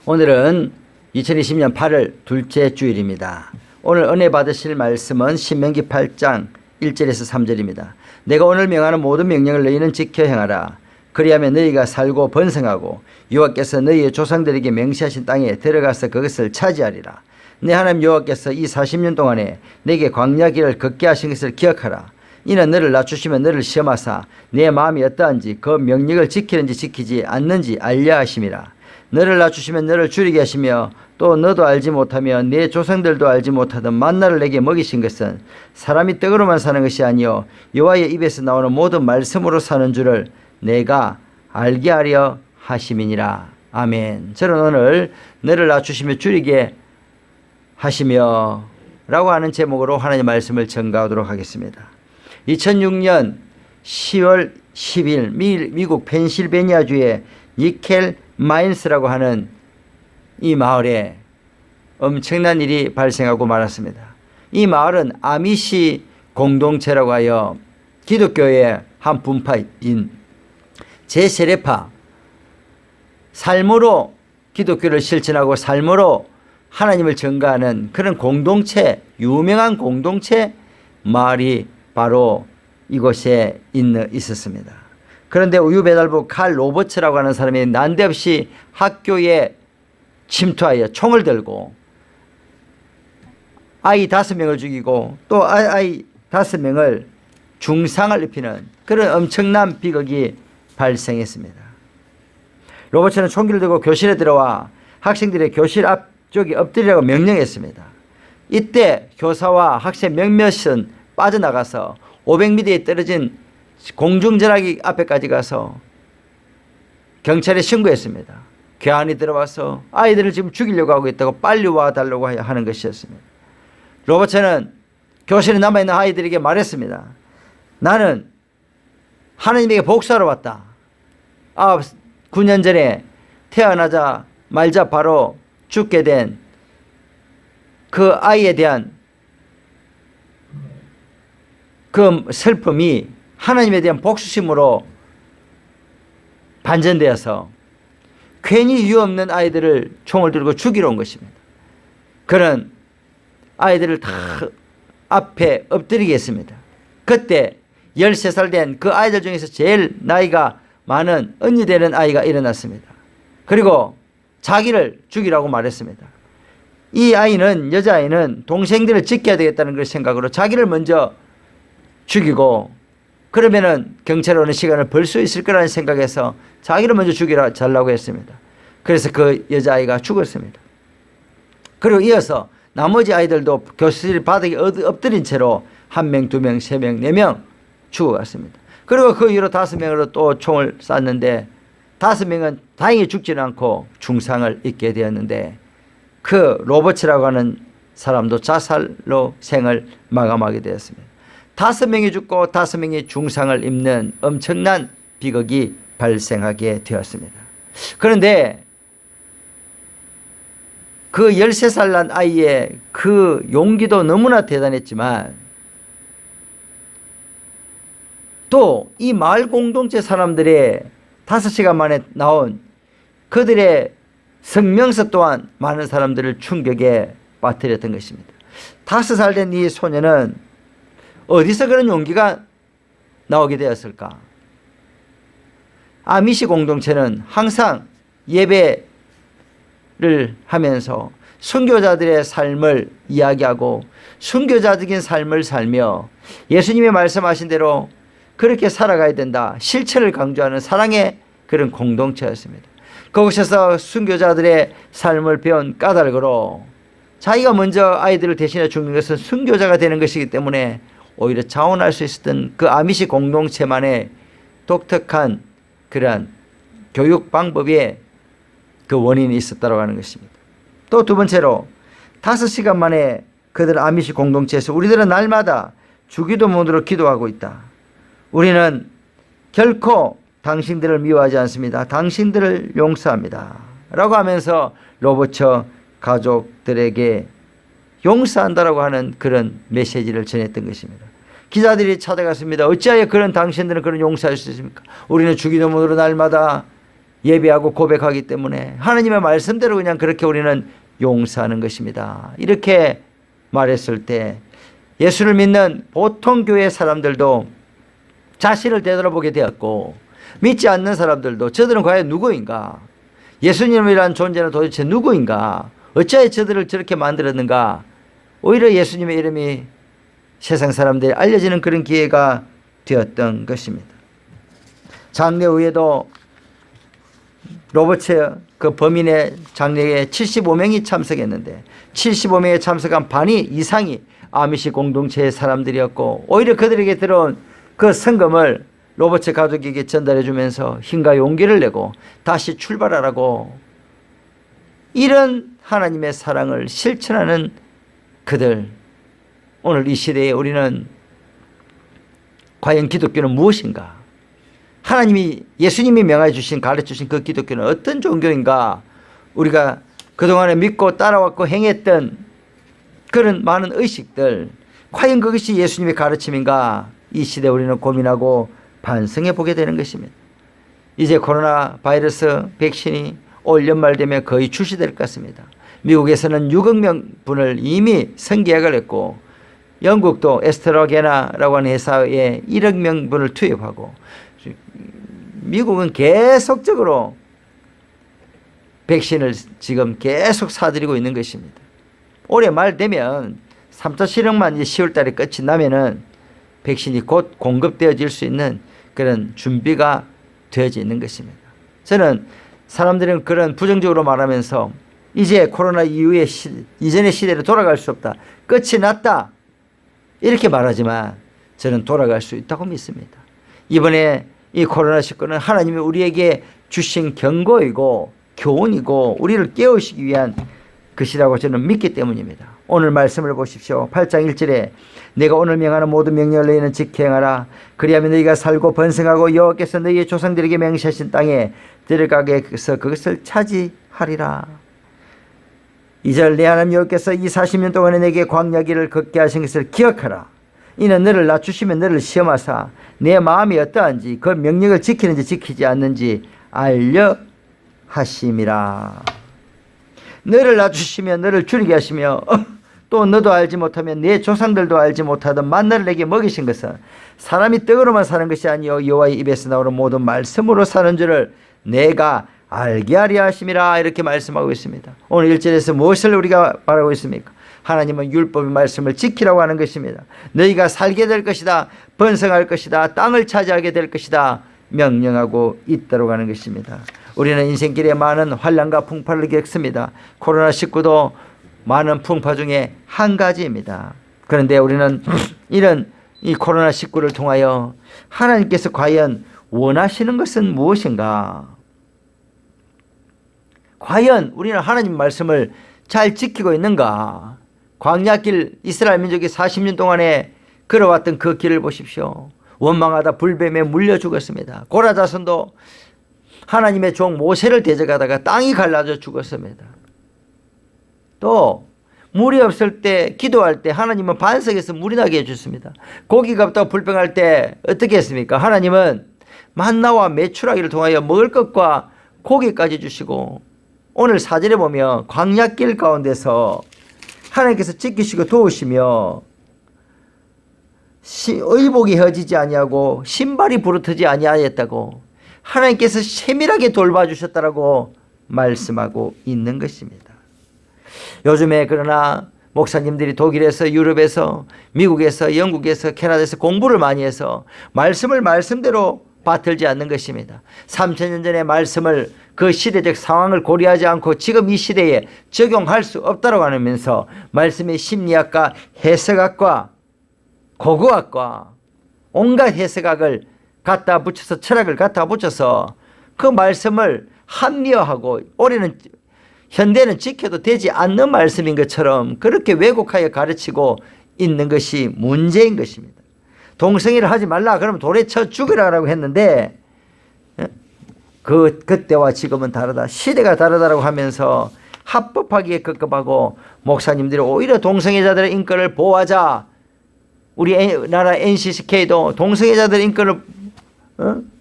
오늘은 2020년 8월 둘째 주일입니다. 오늘 은혜 받으실 말씀은 신명기 8장 1절에서 3절입니다. 내가 오늘 명하는 모든 명령을 너희는 지켜 행하라. 그리하면 너희가 살고 번성하고 여호와께서 너희의 조상들에게 맹세하신 땅에 들어가서 그것을 차지하리라. 내 하나님 여호와께서 이 40년 동안에 내게 광야 길을 걷게 하신 것을 기억하라. 이는 너를 낮추시면 너를 시험하사 내 마음이 어떠한지 그 명령을 지키는지 지키지 않는지 알려 하심이라. 너를 낮추시면 너를 줄이게 하시며 또 너도 알지 못하며 내 조상들도 알지 못하던 만나를 내게 먹이신 것은 사람이 떡으로만 사는 것이 아니요 여호와의 입에서 나오는 모든 말씀으로 사는 줄을 내가 알게 하려 하심이니라. 아멘. 저는 오늘 너를 낮추시며 줄이게 하시며 라고 하는 제목으로 하나님의 말씀을 전가하도록 하겠습니다. 2006년 10월 10일 미국 펜실베니아주의 니켈 마인스라고 하는 이 마을에 엄청난 일이 발생하고 말았습니다. 이 마을은 아미시 공동체라고 하여 기독교의 한 분파인 제세례파, 삶으로 기독교를 실천하고 삶으로 하나님을 전가하는 그런 공동체, 유명한 공동체 마을이 바로 이곳에 있었습니다. 그런데 우유배달부 칼 로버츠라고 하는 사람이 난데없이 학교에 침투하여 총을 들고 아이 5명을 죽이고 또 아이 5명을 중상을 입히는 그런 엄청난 비극이 발생했습니다. 로버츠는 총기를 들고 교실에 들어와 학생들의 교실 앞쪽에 엎드리라고 명령했습니다. 이때 교사와 학생 몇몇은 빠져나가서 500m에 떨어진 공중전화기 앞에까지 가서 경찰에 신고했습니다. 괴한이 들어와서 아이들을 지금 죽이려고 하고 있다고 빨리 와달라고 하는 것이었습니다. 로버츠는 교실에 남아있는 아이들에게 말했습니다. 나는 하나님에게 복수하러 왔다. 9년 전에 태어나자 말자 바로 죽게 된 그 아이에 대한 그 슬픔이 하나님에 대한 복수심으로 반전되어서 괜히 이유 없는 아이들을 총을 들고 죽이러 온 것입니다. 그런 아이들을 다 앞에 엎드리게 했습니다. 그때 13살 된 그 아이들 중에서 제일 나이가 많은 언니 되는 아이가 일어났습니다. 그리고 자기를 죽이라고 말했습니다. 이 아이는, 여자아이는 동생들을 지켜야 되겠다는 그 생각으로 자기를 먼저 죽이고 그러면은 경찰에 오는 시간을 벌 수 있을 거라는 생각에서 자기를 먼저 죽이라 잘라고 했습니다. 그래서 그 여자아이가 죽었습니다. 그리고 이어서 나머지 아이들도 교실 바닥에 엎드린 채로 1명, 2명, 3명, 4명 죽어갔습니다. 그리고 그 이후로 5명으로 또 총을 쐈는데 5명은 다행히 죽지는 않고 중상을 입게 되었는데 그 로버츠라고 하는 사람도 자살로 생을 마감하게 되었습니다. 5명이 죽고 5명이 중상을 입는 엄청난 비극이 발생하게 되었습니다. 그런데 그 13살 난 아이의 그 용기도 너무나 대단했지만 또 이 마을 공동체 사람들의 5시간 만에 나온 그들의 성명서 또한 많은 사람들을 충격에 빠뜨렸던 것입니다. 5살 된 이 소녀는 어디서 그런 용기가 나오게 되었을까? 아미시 공동체는 항상 예배를 하면서 순교자들의 삶을 이야기하고 순교자적인 삶을 살며 예수님이 말씀하신 대로 그렇게 살아가야 된다. 실천을 강조하는 사랑의 그런 공동체였습니다. 그곳에서 순교자들의 삶을 배운 까닭으로 자기가 먼저 아이들을 대신해 죽는 것은 순교자가 되는 것이기 때문에 오히려 자원할 수 있었던 그 아미시 공동체만의 독특한 그러한 교육 방법에 그 원인이 있었다고 하는 것입니다. 또 두 번째로 5시간 만에 그들 아미시 공동체에서 우리들은 날마다 주기도문으로 기도하고 있다. 우리는 결코 당신들을 미워하지 않습니다. 당신들을 용서합니다. 라고 하면서 로버츠 가족들에게 용서한다라고 하는 그런 메시지를 전했던 것입니다. 기자들이 찾아갔습니다. 어찌하여 그런 당신들은 그런 용서할 수 있습니까? 우리는 주기도문으로 날마다 예배하고 고백하기 때문에 하나님의 말씀대로 그냥 그렇게 우리는 용서하는 것입니다. 이렇게 말했을 때 예수를 믿는 보통 교회 사람들도 자신을 되돌아보게 되었고, 믿지 않는 사람들도 저들은 과연 누구인가? 예수님이라는 존재는 도대체 누구인가? 어찌하여 저들을 저렇게 만들었는가? 오히려 예수님의 이름이 세상 사람들이 알려지는 그런 기회가 되었던 것입니다. 장례 후에도 로버츠 그 범인의 장례에 75명이 참석했는데 75명에 참석한 반이 이상이 아미시 공동체의 사람들이었고, 오히려 그들에게 들어온 그 성금을 로버츠 가족에게 전달해 주면서 힘과 용기를 내고 다시 출발하라고, 이런 하나님의 사랑을 실천하는 그들, 오늘 이 시대에 우리는 과연 기독교는 무엇인가? 하나님이 예수님이 명하여 주신 가르쳐 주신 그 기독교는 어떤 종교인가? 우리가 그동안에 믿고 따라왔고 행했던 그런 많은 의식들, 과연 그것이 예수님의 가르침인가? 이 시대에 우리는 고민하고 반성해 보게 되는 것입니다. 이제 코로나 바이러스 백신이 올 연말 되면 거의 출시될 것 같습니다. 미국에서는 6억 명분을 이미 선계약을 했고, 영국도 에스트라제네카라고 하는 회사에 1억 명분을 투입하고, 미국은 계속적으로 백신을 지금 계속 사들이고 있는 것입니다. 올해 말 되면 3차 실험만 이제 10월 달에 끝이 나면은 백신이 곧 공급되어질 수 있는 그런 준비가 되어져 있는 것입니다. 저는 사람들은 그런 부정적으로 말하면서 이제 코로나 이후의 이전의 시대로 돌아갈 수 없다, 끝이 났다, 이렇게 말하지만 저는 돌아갈 수 있다고 믿습니다. 이번에 이 코로나19는 하나님이 우리에게 주신 경고이고 교훈이고 우리를 깨우시기 위한 것이라고 저는 믿기 때문입니다. 오늘 말씀을 보십시오. 8장 1절에 내가 오늘 명하는 모든 명령을 너희는 지켜 행하라. 그리하면 너희가 살고 번성하고 여호와께서 너희의 조상들에게 맹세하신 땅에 들어가게 해서 그것을 차지하리라. 2절 내 하나님 여호와께서 이 40년 동안에 내게 광야길을 걷게 하신 것을 기억하라. 이는 너를 낮추시면 너를 시험하사 내 마음이 어떠한지 그 명령을 지키는지 지키지 않는지 알려 하심이라. 너를 낮추시면 너를 줄이게 하시며 또 너도 알지 못하면 내 조상들도 알지 못하던 만나를 내게 먹이신 것은 사람이 떡으로만 사는 것이 아니요 여호와의 입에서 나오는 모든 말씀으로 사는 줄을 내가 알게 하려 하심이라. 이렇게 말씀하고 있습니다. 오늘 1절에서 무엇을 우리가 말하고 있습니까? 하나님은 율법의 말씀을 지키라고 하는 것입니다. 너희가 살게 될 것이다, 번성할 것이다, 땅을 차지하게 될 것이다 명령하고 있도록 하는 것입니다. 우리는 인생길에 많은 환난과 풍파를 겪습니다. 코로나19도 많은 풍파 중에 한 가지입니다. 그런데 우리는 이런 이 코로나19를 통하여 하나님께서 과연 원하시는 것은 무엇인가? 과연 우리는 하나님 말씀을 잘 지키고 있는가? 광야길 이스라엘 민족이 40년 동안에 걸어왔던 그 길을 보십시오. 원망하다 불뱀에 물려 죽었습니다. 고라 자손도 하나님의 종 모세를 대적하다가 땅이 갈라져 죽었습니다. 또 물이 없을 때 기도할 때 하나님은 반석에서 물이 나게 해줬습니다. 고기가 없다고 불평할 때 어떻게 했습니까? 하나님은 만나와 메추라기를 통하여 먹을 것과 고기까지 주시고, 오늘 사절에 보면 광야길 가운데서 하나님께서 지키시고 도우시며 의복이 헤어지지 아니하고 신발이 부르트지 아니하였다고 하나님께서 세밀하게 돌봐주셨다라고 말씀하고 있는 것입니다. 요즘에 그러나 목사님들이 독일에서 유럽에서 미국에서 영국에서 캐나다에서 공부를 많이 해서 말씀을 말씀대로 받들지 않는 것입니다. 3000년 전의 말씀을 그 시대적 상황을 고려하지 않고 지금 이 시대에 적용할 수 없다고 하면서 말씀의 심리학과 해석학과 고고학과 온갖 해석학을 갖다 붙여서 철학을 갖다 붙여서 그 말씀을 합리화하고 올해는 현대는 지켜도 되지 않는 말씀인 것처럼 그렇게 왜곡하여 가르치고 있는 것이 문제인 것입니다. 동성애를 하지 말라 그러면 돌에 쳐 죽으라고 했는데 그때와 지금은 다르다, 시대가 다르다라고 하면서 합법하기에 급급하고 목사님들이 오히려 동성애자들의 인권을 보호하자, 우리 나라 NCCK도 동성애자들의 인권을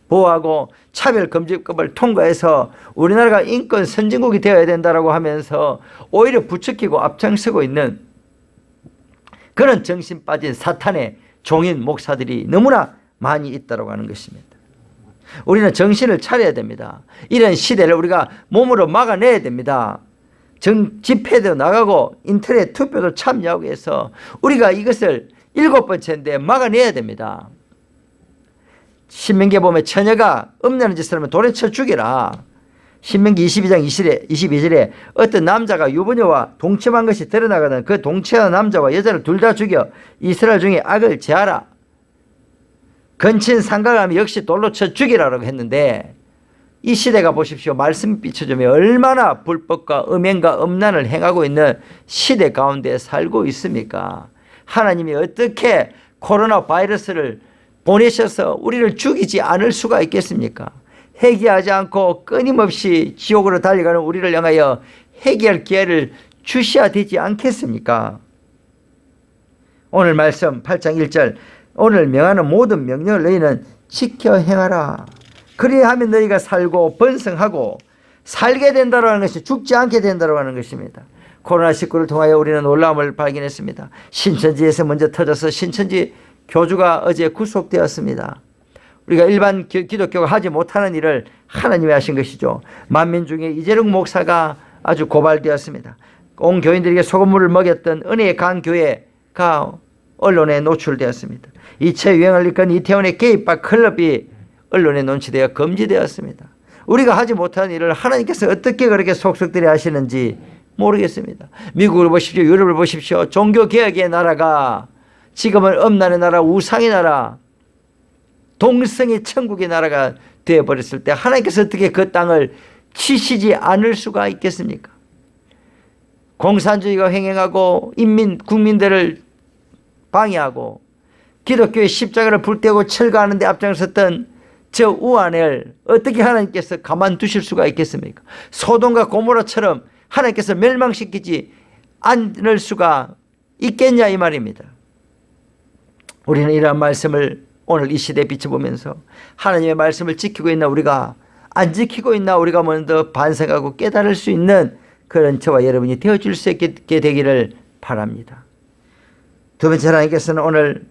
보호하고 차별금지법을 통과해서 우리나라가 인권 선진국이 되어야 된다라고 하면서 오히려 부추기고 앞장서고 있는 그런 정신 빠진 사탄의 종인 목사들이 너무나 많이 있다고 하는 것입니다. 우리는 정신을 차려야 됩니다. 이런 시대를 우리가 몸으로 막아내야 됩니다. 집회도 나가고 인터넷 투표도 참여하고 해서 우리가 이것을 7번째인데 막아내야 됩니다. 신명기에 보면 처녀가 음란한 짓을 하면 돌에 쳐 죽이라. 신명기 22장 22절에 어떤 남자가 유부녀와 동침한 것이 드러나거든 그 동침한 남자와 여자를 둘 다 죽여 이스라엘 중에 악을 제하라. 건친 상가하면 역시 돌로 쳐 죽이라고 했는데 이 시대가 보십시오. 말씀 비춰주면 얼마나 불법과 음행과 음란을 행하고 있는 시대 가운데 살고 있습니까? 하나님이 어떻게 코로나 바이러스를 보내셔서 우리를 죽이지 않을 수가 있겠습니까? 회개하지 않고 끊임없이 지옥으로 달려가는 우리를 향하여 회개할 기회를 주셔야 되지 않겠습니까? 오늘 말씀 8장 1절 오늘 명하는 모든 명령을 너희는 지켜 행하라. 그리하면 너희가 살고 번성하고 살게 된다고 하는 것이 죽지 않게 된다고 하는 것입니다. 코로나19를 통하여 우리는 놀라움을 발견했습니다. 신천지에서 먼저 터져서 신천지 교주가 어제 구속되었습니다. 우리가 일반 기독교가 하지 못하는 일을 하나님이 하신 것이죠. 만민 중에 이재룡 목사가 아주 고발되었습니다. 온 교인들에게 소금물을 먹였던 은혜의 강 교회가 언론에 노출되었습니다. 이체 유행을 이끈 이태원의 게이바 클럽이 언론에 논치되어 금지되었습니다. 우리가 하지 못한 일을 하나님께서 어떻게 그렇게 속속들이 하시는지 모르겠습니다. 미국을 보십시오. 유럽을 보십시오. 종교개혁의 나라가 지금은 음란의 나라, 우상의 나라, 동성의 천국의 나라가 되어버렸을 때 하나님께서 어떻게 그 땅을 치시지 않을 수가 있겠습니까? 공산주의가 횡행하고 국민들을 방해하고 기독교의 십자가를 불태우고 철거하는 데 앞장섰던 저 우한을 어떻게 하나님께서 가만두실 수가 있겠습니까? 소돔과 고모라처럼 하나님께서 멸망시키지 않을 수가 있겠냐 이 말입니다. 우리는 이러한 말씀을 오늘 이 시대에 비춰보면서 하나님의 말씀을 지키고 있나 우리가 안 지키고 있나 우리가 먼저 반성하고 깨달을 수 있는 그런 저와 여러분이 되어줄 수 있게 되기를 바랍니다. 두 번째 하나님께서는 오늘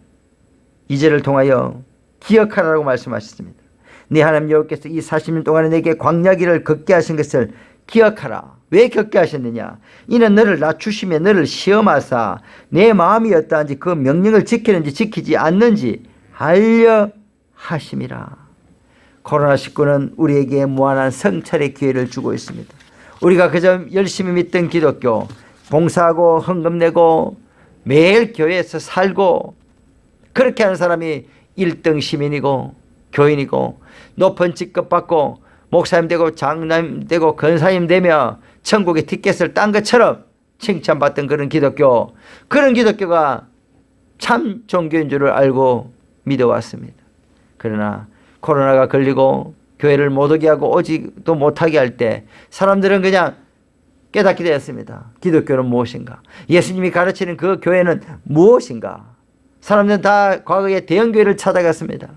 2절을 통하여 기억하라고 말씀하셨습니다. 네 하나님 여호와께서 이 40년 동안에 내게 광야길을 걷게 하신 것을 기억하라. 왜 걷게 하셨느냐? 이는 너를 낮추시며 너를 시험하사 내 마음이 어떠한지 그 명령을 지키는지 지키지 않는지 알려 하심이라. 코로나19는 우리에게 무한한 성찰의 기회를 주고 있습니다. 우리가 그저 열심히 믿던 기독교, 봉사하고 헌금 내고 매일 교회에서 살고 그렇게 하는 사람이 1등 시민이고 교인이고 높은 직급 받고 목사님 되고 장로님 되고 권사님 되며 천국의 티켓을 딴 것처럼 칭찬받던 그런 기독교가 참 종교인 줄을 알고 믿어왔습니다. 그러나 코로나가 걸리고 교회를 못 오게 하고 오지도 못하게 할 때 사람들은 그냥 깨닫게 되었습니다. 기독교는 무엇인가? 예수님이 가르치는 그 교회는 무엇인가? 사람들은 다 과거에 대형교회를 찾아갔습니다.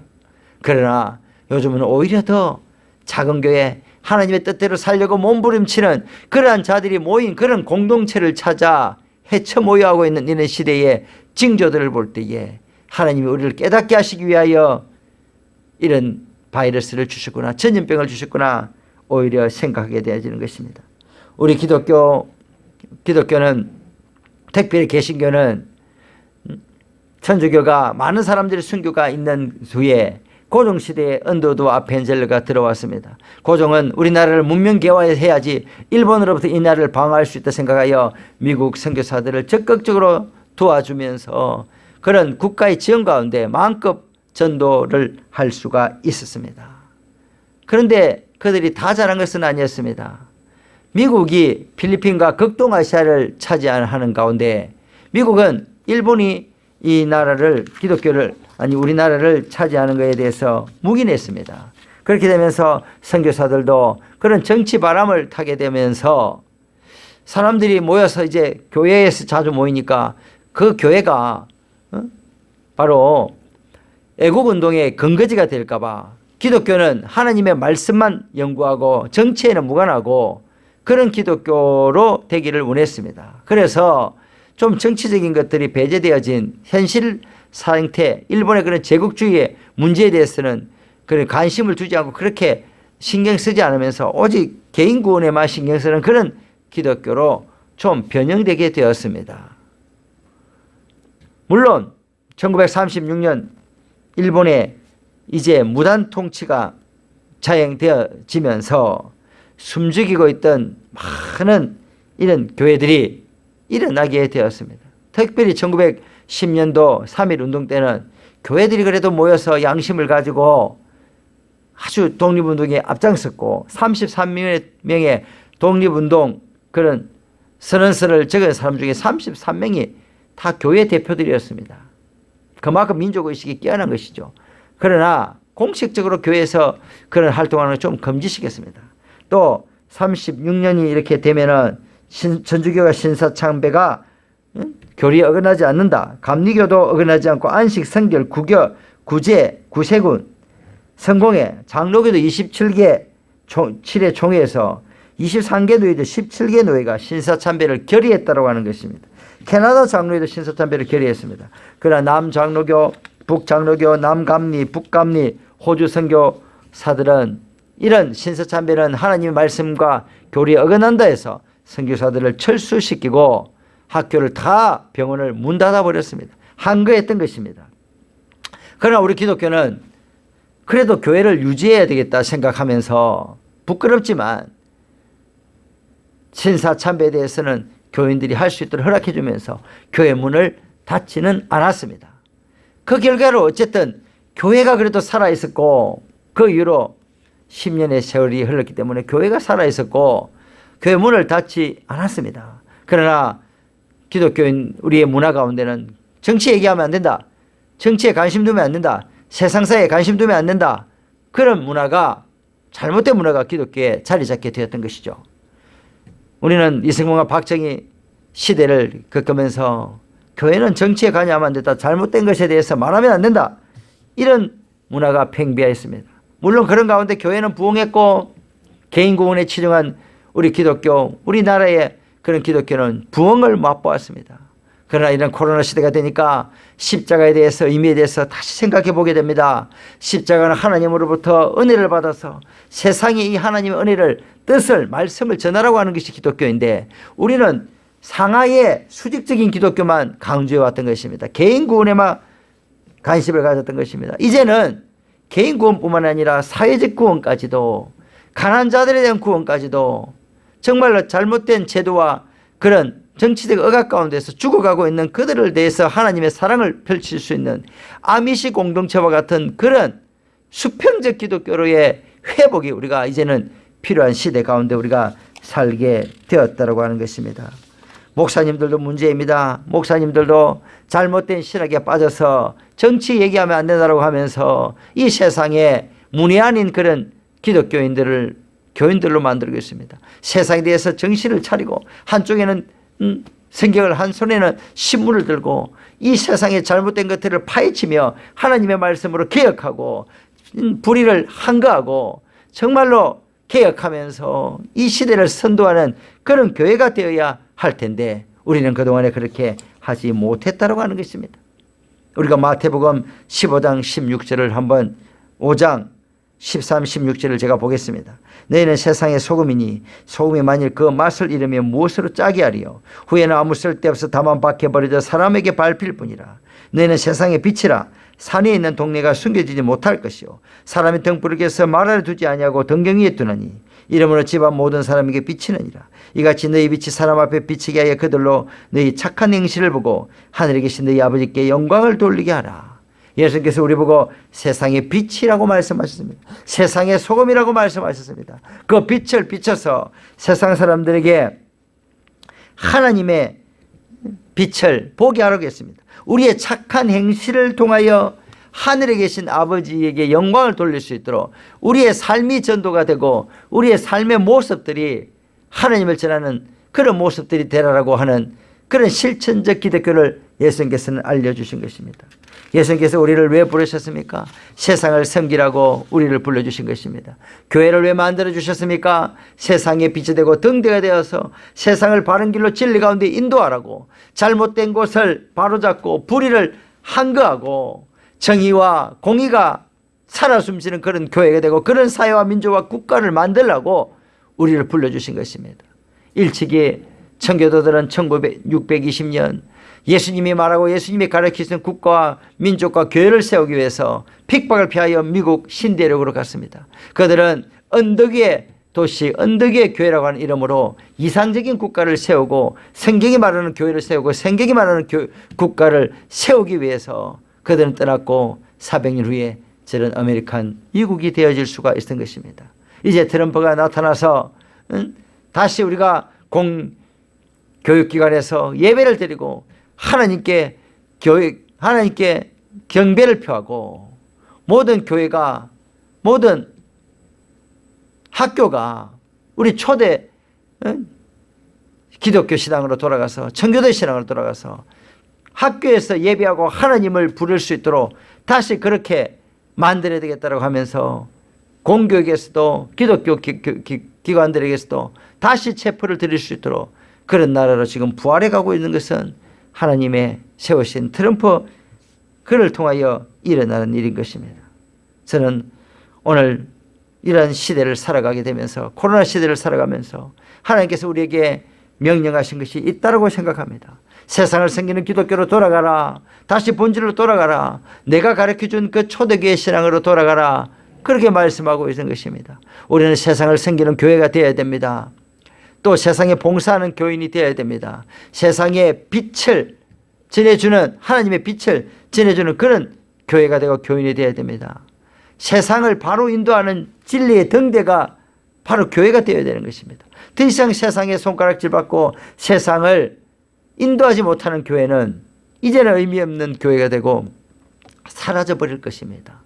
그러나 요즘은 오히려 더 작은 교회, 하나님의 뜻대로 살려고 몸부림치는 그러한 자들이 모인 그런 공동체를 찾아 헤쳐 모여하고 있는 이런 시대의 징조들을 볼 때에 하나님이 우리를 깨닫게 하시기 위하여 이런 바이러스를 주셨구나, 전염병을 주셨구나 오히려 생각하게 되어지는 것입니다. 우리 기독교는 특별히 개신교는 천주교가 많은 사람들의 순교가 있는 후에 고종시대에 언더우드와 아펜젤러가 들어왔습니다. 고종은 우리나라를 문명 개화해야지 일본으로부터 이 나라를 방어할 수 있다 생각하여 미국 선교사들을 적극적으로 도와주면서 그런 국가의 지원 가운데 마음껏 전도를 할 수가 있었습니다. 그런데 그들이 다 잘한 것은 아니었습니다. 미국이 필리핀과 극동아시아를 차지하는 가운데 미국은 일본이 이 나라를 우리나라를 차지하는 것에 대해서 묵인했습니다. 그렇게 되면서 선교사들도 그런 정치 바람을 타게 되면서 사람들이 모여서 이제 교회에서 자주 모이니까 그 교회가 바로 애국운동의 근거지가 될까 봐 기독교는 하나님의 말씀만 연구하고 정치에는 무관하고 그런 기독교로 되기를 원했습니다. 그래서 좀 정치적인 것들이 배제되어진 현실 상태, 일본의 그런 제국주의의 문제에 대해서는 그런 관심을 두지 않고 그렇게 신경 쓰지 않으면서 오직 개인 구원에만 신경 쓰는 그런 기독교로 좀 변형되게 되었습니다. 물론 1936년 일본의 이제 무단 통치가 자행되어지면서 숨죽이고 있던 많은 이런 교회들이 일어나게 되었습니다. 특별히 1910년도 3.1 운동 때는 교회들이 그래도 모여서 양심을 가지고 아주 독립운동에 앞장섰고 33명의 독립운동 그런 선언서를 적은 사람 중에 33명이 다 교회 대표들이었습니다. 그만큼 민족의식이 뛰어난 것이죠. 그러나 공식적으로 교회에서 그런 활동하는 걸 좀 금지시켰습니다. 또 36년이 이렇게 되면은 천주교가 신사참배가 교리에 어긋나지 않는다. 감리교도 어긋나지 않고 안식, 성결, 구교, 구제, 구세군, 성공회, 장로교도 27개 7회 총회에서 23개 노예들 17개 노예가 신사참배를 결의했다고 하는 것입니다. 캐나다 장로회도 신사참배를 결의했습니다. 그러나 남장로교, 북장로교, 남감리, 북감리, 호주 선교사들은 이런 신사참배는 하나님의 말씀과 교리에 어긋난다 해서 선교사들을 철수시키고 학교를 다 병원을 문 닫아버렸습니다. 한거했던 것입니다. 그러나 우리 기독교는 그래도 교회를 유지해야 되겠다 생각하면서 부끄럽지만 신사참배에 대해서는 교인들이 할 수 있도록 허락해 주면서 교회 문을 닫지는 않았습니다. 그 결과로 어쨌든 교회가 그래도 살아있었고 그 이후로 10년의 세월이 흘렀기 때문에 교회가 살아있었고 교회 문을 닫지 않았습니다. 그러나 기독교인 우리의 문화 가운데는 정치 얘기하면 안 된다. 정치에 관심 두면 안 된다. 세상사에 관심 두면 안 된다. 그런 문화가 잘못된 문화가 기독교에 자리 잡게 되었던 것이죠. 우리는 이승만과 박정희 시대를 겪으면서 교회는 정치에 관여하면 안 된다. 잘못된 것에 대해서 말하면 안 된다. 이런 문화가 팽배했습니다. 물론 그런 가운데 교회는 부흥했고 개인 구원에 치중한 우리 기독교, 우리나라의 그런 기독교는 부흥을 맛보았습니다. 그러나 이런 코로나 시대가 되니까 십자가에 대해서 의미에 대해서 다시 생각해 보게 됩니다. 십자가는 하나님으로부터 은혜를 받아서 세상에 이 하나님의 은혜를 뜻을 말씀을 전하라고 하는 것이 기독교인데 우리는 상하의 수직적인 기독교만 강조해 왔던 것입니다. 개인 구원에만 관심을 가졌던 것입니다. 이제는 개인 구원뿐만 아니라 사회적 구원까지도 가난한 자들에 대한 구원까지도 정말로 잘못된 제도와 그런 정치적 억압 가운데서 죽어가고 있는 그들을 대해서 하나님의 사랑을 펼칠 수 있는 아미시 공동체와 같은 그런 수평적 기독교로의 회복이 우리가 이제는 필요한 시대 가운데 우리가 살게 되었다고 하는 것입니다. 목사님들도 문제입니다. 목사님들도 잘못된 신학에 빠져서 정치 얘기하면 안 된다고 하면서 이 세상에 문외 아닌 그런 기독교인들을 교인들로 만들고 있습니다. 세상에 대해서 정신을 차리고 한쪽에는 성경을 한 손에는 신문을 들고 이 세상의 잘못된 것들을 파헤치며 하나님의 말씀으로 개혁하고 불의를 항거하고 정말로 개혁하면서 이 시대를 선도하는 그런 교회가 되어야 할 텐데 우리는 그동안에 그렇게 하지 못했다고 하는 것입니다. 우리가 마태복음 15장 16절을 한번 5장 13, 16절을 제가 보겠습니다. 너희는 세상의 소금이니 소금이 만일 그 맛을 잃으면 무엇으로 짜게 하리요. 후에는 아무 쓸데없어 다만 밖에 버려져 사람에게 밟힐 뿐이라. 너희는 세상의 빛이라. 산에 있는 동네가 숨겨지지 못할 것이요 사람이 등불을 켜서 마라를 두지 아니하고 등경 위에 두나니 이러므로 집안 모든 사람에게 비치느니라. 이같이 너희 빛이 사람 앞에 비치게 하여 그들로 너희 착한 행실을 보고 하늘에 계신 너희 아버지께 영광을 돌리게 하라. 예수님께서 우리 보고 세상의 빛이라고 말씀하셨습니다. 세상의 소금이라고 말씀하셨습니다. 그 빛을 비춰서 세상 사람들에게 하나님의 빛을 보게 하라고 했습니다. 우리의 착한 행실을 통하여 하늘에 계신 아버지에게 영광을 돌릴 수 있도록 우리의 삶이 전도가 되고 우리의 삶의 모습들이 하나님을 전하는 그런 모습들이 되라고 하는 그런 실천적 기독교를 예수님께서는 알려주신 것입니다. 예수님께서 우리를 왜 부르셨습니까? 세상을 섬기라고 우리를 불러주신 것입니다. 교회를 왜 만들어주셨습니까? 세상의 빛이 되고 등대가 되어서 세상을 바른 길로 진리 가운데 인도하라고, 잘못된 곳을 바로잡고 불의를 항거하고 정의와 공의가 살아 숨쉬는 그런 교회가 되고 그런 사회와 민족과 국가를 만들라고 우리를 불러주신 것입니다. 일찍이 청교도들은 1620년 예수님이 말하고 예수님이 가르치신 국가와 민족과 교회를 세우기 위해서 핍박을 피하여 미국 신대륙으로 갔습니다. 그들은 언덕 위의 도시, 언덕 위의 교회라고 하는 이름으로 이상적인 국가를 세우고 성경이 말하는 교회를 세우고 성경이 말하는 국가를 세우기 위해서 그들은 떠났고 400년 후에 저런 아메리칸 미국이 되어질 수가 있었던 것입니다. 이제 트럼프가 나타나서 다시 우리가 교육기관에서 예배를 드리고 하나님께 경배를 표하고 모든 교회가, 모든 학교가 우리 초대 기독교 신앙으로 돌아가서, 청교도 신앙으로 돌아가서 학교에서 예배하고 하나님을 부를 수 있도록 다시 그렇게 만들어야 되겠다고 하면서 공교육에서도 기독교 기관들에게서도 다시 체포를 드릴 수 있도록 그런 나라로 지금 부활해 가고 있는 것은 하나님의 세우신 트럼프 그를 통하여 일어나는 일인 것입니다. 저는 오늘 이런 시대를 살아가게 되면서, 코로나 시대를 살아가면서 하나님께서 우리에게 명령하신 것이 있다고 생각합니다. 세상을 섬기는 기독교로 돌아가라. 다시 본질로 돌아가라. 내가 가르쳐준 그 초대교회 신앙으로 돌아가라. 그렇게 말씀하고 있는 것입니다. 우리는 세상을 섬기는 교회가 되어야 됩니다. 또 세상에 봉사하는 교인이 되어야 됩니다. 세상에 빛을 전해주는, 하나님의 빛을 전해주는 그런 교회가 되고 교인이 되어야 됩니다. 세상을 바로 인도하는 진리의 등대가 바로 교회가 되어야 되는 것입니다. 더 이상 세상에 손가락질 받고 세상을 인도하지 못하는 교회는 이제는 의미 없는 교회가 되고 사라져버릴 것입니다.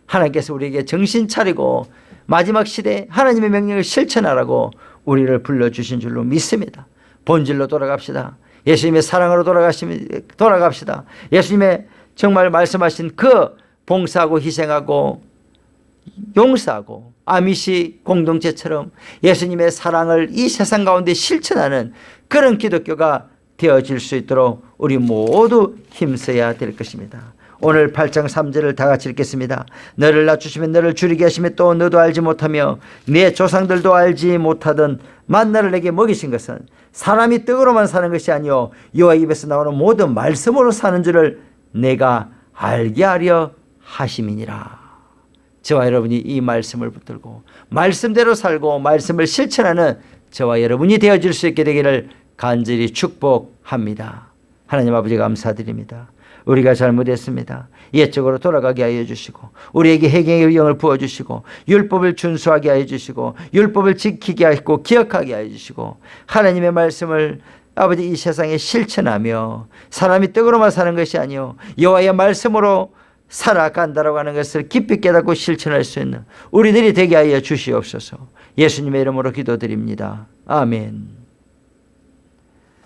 하나님께서 우리에게 정신 차리고 마지막 시대에 하나님의 명령을 실천하라고 우리를 불러주신 줄로 믿습니다. 본질로 돌아갑시다. 예수님의 사랑으로 돌아갑시다. 예수님의 정말 말씀하신 그 봉사하고 희생하고 용서하고 아미시 공동체처럼 예수님의 사랑을 이 세상 가운데 실천하는 그런 기독교가 되어질 수 있도록 우리 모두 힘써야 될 것입니다. 오늘 8장 3절을 다 같이 읽겠습니다. 너를 낮추시며 너를 줄이게 하시며 또 너도 알지 못하며 네 조상들도 알지 못하던 만나를 내게 먹이신 것은 사람이 떡으로만 사는 것이 아니요 여호와 입에서 나오는 모든 말씀으로 사는 줄을 내가 알게 하려 하심이니라. 저와 여러분이 이 말씀을 붙들고 말씀대로 살고 말씀을 실천하는 저와 여러분이 되어질 수 있게 되기를 간절히 축복합니다. 하나님 아버지 감사드립니다. 우리가 잘못했습니다. 옛적으로 돌아가게 하여 주시고 우리에게 회개의 영을 부어주시고 율법을 준수하게 하여 주시고 율법을 지키게 하고 기억하게 하여 주시고 하나님의 말씀을 아버지 이 세상에 실천하며 사람이 떡으로만 사는 것이 아니요 여호와의 말씀으로 살아간다라고 하는 것을 깊이 깨닫고 실천할 수 있는 우리들이 되게 하여 주시옵소서. 예수님의 이름으로 기도드립니다. 아멘.